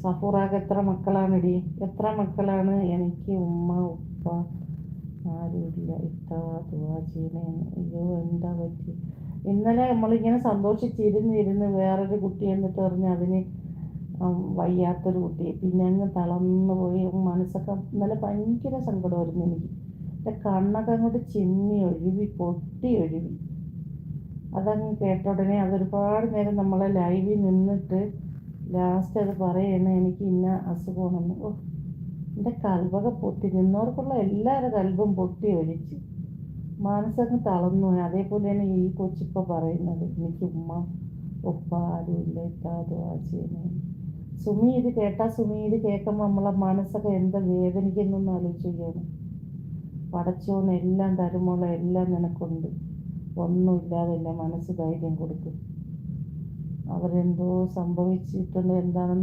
സഫൂറാക്ക് എത്ര മക്കളാണെടി? എത്ര മക്കളാണ്? എനിക്ക് ഉമ്മ ഉപ്പ ആരുമില്ല. ഇത്താ ദുആ ചെയ്യണേ. അയ്യോ എന്താ പറ്റി? ഇന്നലെ നമ്മളിങ്ങനെ സന്തോഷിച്ചിരുന്നിരുന്ന് വേറൊരു കുട്ടി എന്നിട്ട് പറഞ്ഞ് അതിന് വയ്യാത്തൊരു കുട്ടി. പിന്നെ അങ്ങ് തളർന്നു പോയി. മനസ്സൊക്കെ ഇന്നലെ ഭയങ്കര സങ്കടമായിരുന്നു എനിക്ക്. എൻ്റെ കണ്ണൊക്കെ അങ്ങോട്ട് ചിമ്മി ഒഴുകി, പൊട്ടി ഒഴുകി. അതങ്ങ് കേട്ട ഉടനെ അതൊരുപാട് നേരം നമ്മളെ ലൈവിൽ നിന്നിട്ട് ലാസ്റ്റ് അത് പറയണേ എനിക്ക് ഇന്ന അസുഖമാണെന്ന്. ഓ, എൻ്റെ കൽവൊക്കെ പൊട്ടി. നിന്നവർക്കുള്ള എല്ലാവരുടെ കൽവും പൊട്ടി ഒലിച്ച് മനസ്സങ്ങ് തളർന്നു പോയി. അതേപോലെയാണ് ഈ കൊച്ചിപ്പോൾ പറയുന്നത്, എനിക്ക് ഉമ്മ ഉപ്പ ആരുമില്ല, ഇത്താ ദുആ ചെയ്യണേ. സുമി ഇത് കേട്ടാ, സുമി ഇത് കേൾക്കുമ്പോൾ നമ്മളെ മനസ്സൊക്കെ എന്താ വേദനിക്കുന്നൊന്ന് ആലോചിക്കുകയാണ്. പടച്ചോന്ന് എല്ലാം തരുമോളെ, എല്ലാം നിനക്കുണ്ട്. ഒന്നുമില്ലാതില്ല, മനസ്സ് ധൈര്യം കൊടുക്കും. അവരെന്തോ സംഭവിച്ചിട്ടുണ്ട്, എന്താണെന്ന്